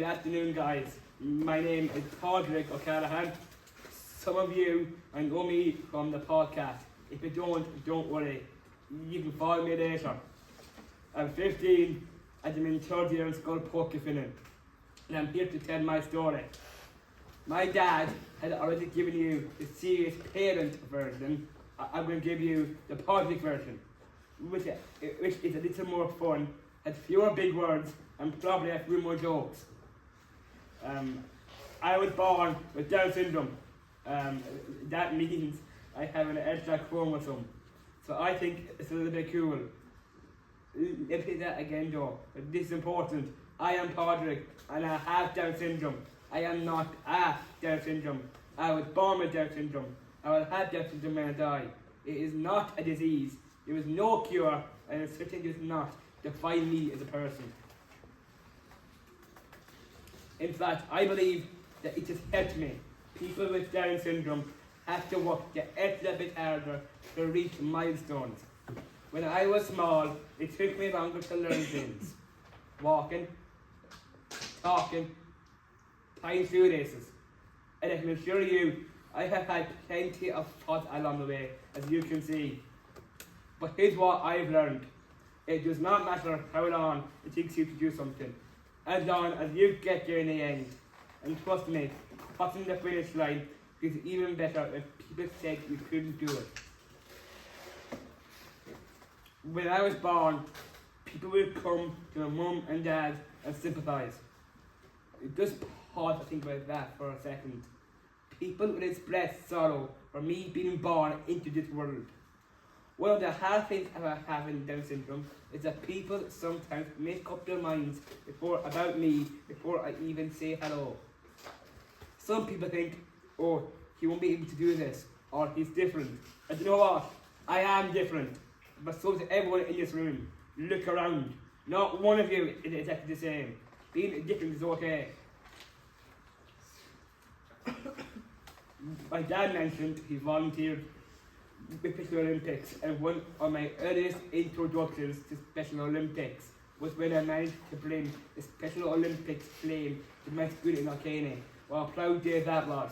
Good afternoon, guys. My name is Padraig O'Callaghan. Some of you know me from the podcast. If you don't worry. You can follow me later. I'm 15 and I'm in third year in school Porcupine, and I'm here to tell my story. My dad had already given you the serious parent version. I'm going to give you the Padraig version, which is a little more fun, has fewer big words, and probably a few more jokes. I was born with Down syndrome. That means I have an extra chromosome. So I think it's a little bit cool. Let's say that again though, but this is important. I am Padraig and I have Down syndrome. I am not a Down syndrome. I was born with Down syndrome. I will have Down syndrome when I die. It is not a disease. There is no cure, and it certainly does not define me as a person. In fact, I believe that it has helped me. People with Down syndrome have to work a little bit harder to reach milestones. When I was small, it took me longer to learn things. Walking, talking, tying shoelaces. And I can assure you, I have had plenty of fun along the way, as you can see. But here's what I've learned. It does not matter how long it takes you to do something, as long as you get there in the end. And trust me, crossing the finish line is even better if people said you couldn't do it. When I was born, people would come to my mum and dad and sympathise. Just pause to think about that for a second. People would express sorrow for me being born into this world. One of the hard things about having Down syndrome is that people sometimes make up their minds about me before I even say hello. Some people think, oh, he won't be able to do this, or he's different. And you know what? I am different. But so is everyone in this room. Look around. Not one of you is exactly the same. Being different is okay. My dad mentioned he volunteered with Special Olympics, and one of my earliest introductions to Special Olympics was when I managed to bring the Special Olympics flame to my school in Kilkenny. What a proud day that was.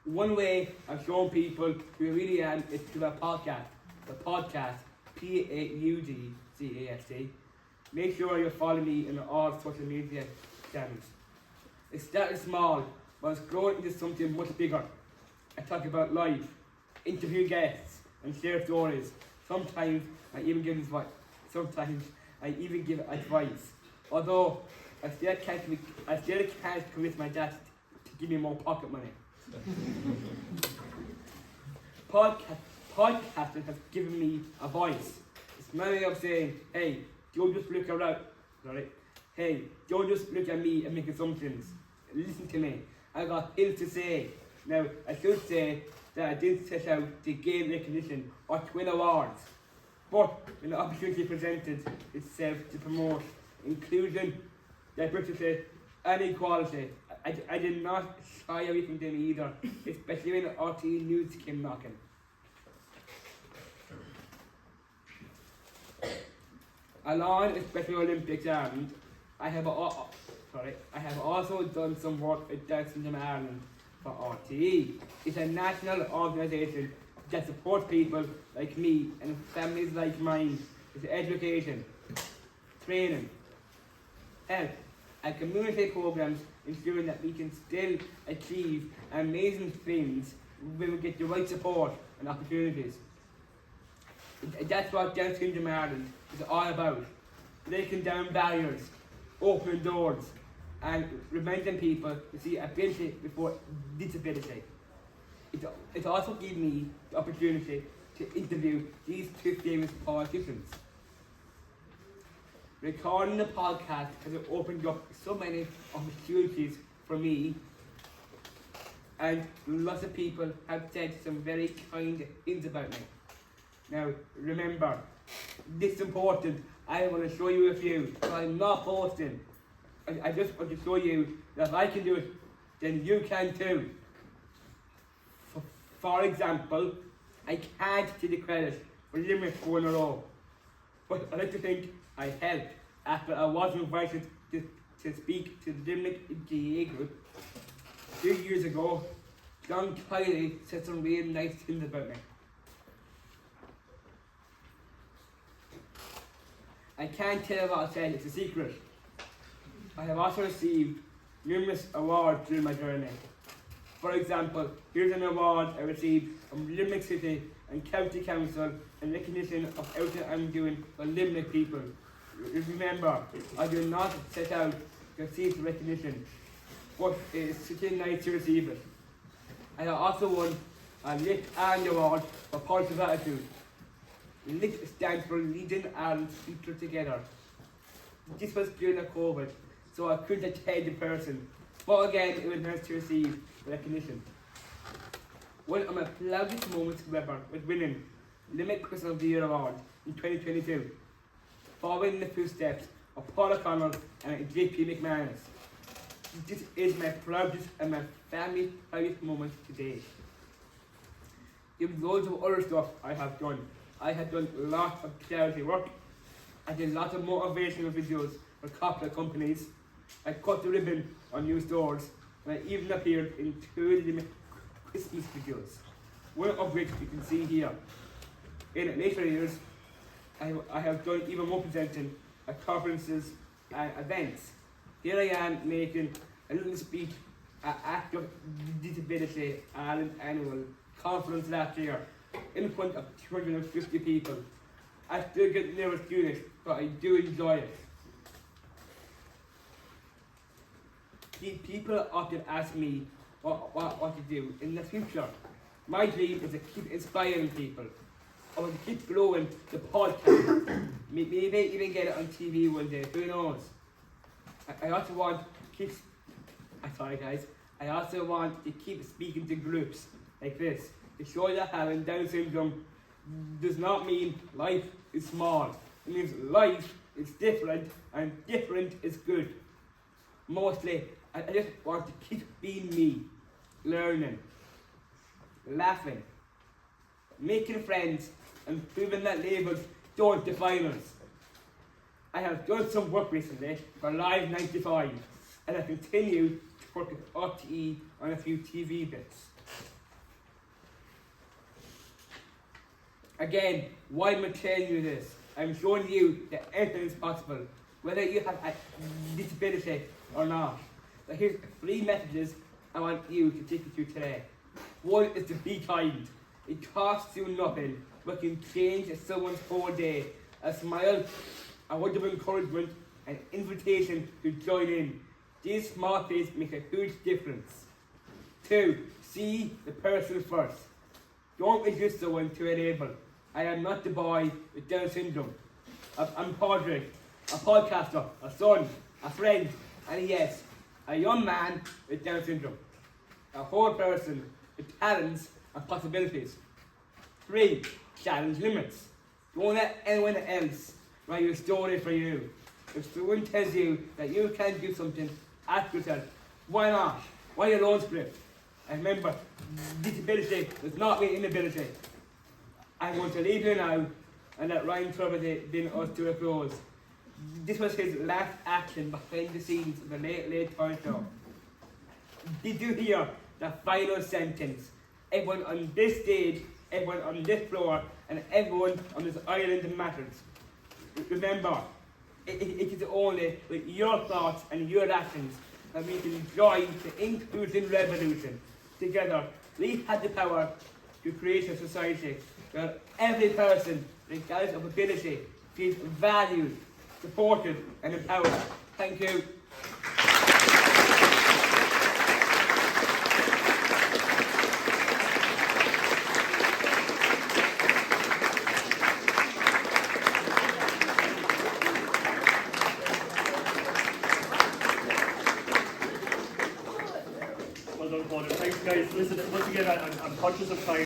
One way I've shown people who I really am is through a podcast. The podcast, PAUDCAST. Make sure you follow me on all social media channels. It started small, but it's grown into something much bigger. I talk about life, interview guests, and share stories. Sometimes I even give advice. Although I still can't convince my dad to give me more pocket money. Podcasting has given me a voice. It's my way of saying, hey, don't just look around. Sorry. Hey, don't just look at me and make assumptions. Listen to me. I got things to say. Now, I should say that I didn't set out to gain recognition or to win awards. But when the opportunity presented itself to promote inclusion, diversity, and equality, I did not shy away from them either, especially when RT News came knocking. Along with Special Olympics Ireland, I have also done some work with Down syndrome Ireland for RTE. It's a national organisation that supports people like me and families like mine with education, training, health, and community programs, ensuring that we can still achieve amazing things when we get the right support and opportunities. That's what Down syndrome Ireland is all about. Breaking down barriers, opening doors, and reminding people to see ability before disability. It also gave me the opportunity to interview these two famous politicians. Recording the podcast has opened up so many opportunities for me, and lots of people have said some very kind things about me. Now, remember, this is important. I want to show you a few, so I'm not boasting. I just want to show you that if I can do it, then you can too. For example, I can't take the credit for Limerick 4 in a row, but I like to think I helped after I was invited to speak to the Limerick GA group. 2 years ago, John Kiley said some really nice things about me. I can't tell what I said, it's a secret. I have also received numerous awards during my journey. For example, here's an award I received from Limerick City and County Council in recognition of everything I'm doing for Limerick people. Remember, I do not set out to receive the recognition, but it is such a nice to receive it. I have also won a LIT and award for positive attitude. LIT stands for Legion and Future Together. This was during the COVID, so I couldn't attend in person, but again, it was nice to receive recognition. One of my proudest moments, however, was winning Limerick Christmas of the Year Award in 2022, following the footsteps of Paul O'Connell and JP McManus. This is my proudest and my family's proudest moment today. There was loads of other stuff I have done. I have done lots of charity work. I did lots of motivational videos for corporate companies. I cut the ribbon on new stores, and I even appeared in 2 Limerick Christmas videos, one of which you can see here. In later years, I have done even more presenting at conferences and events. Here I am making a little speech at Active Disability Ireland Annual Conference last year in front of 250 people. I still get nervous doing it, but I do enjoy it. People often ask me what to do in the future. My dream is to keep inspiring people. I want to keep growing the podcast. Maybe even get it on TV one day, who knows? I also want to keep, I also want to keep speaking to groups like this to show that having Down syndrome does not mean life is small. It means life is different and different is good. Mostly, I just want to keep being me, learning, laughing, making friends and proving that labels don't define us. I have done some work recently for Live 95 and I continue to work with RTE on a few TV bits. Again, why am I telling you this? I'm showing you that anything is possible, whether you have a disability or not. So here's 3 messages I want you to take with you today. One is to be kind. It costs you nothing, but can change someone's whole day. A smile, a word of encouragement, an invitation to join in. These small things make a huge difference. 2, see the person first. Don't reduce someone to a label. I am not the boy with Down syndrome. I'm Padraig, a podcaster, a son, a friend, and yes, a young man with Down syndrome. A whole person with talents and possibilities. 3, challenge limits. Don't let anyone else write your story for you. If someone tells you that you can't do something, ask yourself, why not? Why your own script? And remember, disability does not mean inability. I'm going to leave you now and let Ryan Trevor bring us to a close. This was his last action behind the scenes of the Late Toy Show. Did you hear the final sentence? Everyone on this stage, everyone on this floor, and everyone on this island matters. Remember, it is only with your thoughts and your actions that we can join the inclusion revolution. Together, we have the power to create a society where every person, regardless of ability, feels valued, supported, and empowered. Thank you. Well done, Paul. Thanks, guys. Listen, once again, I'm conscious of time.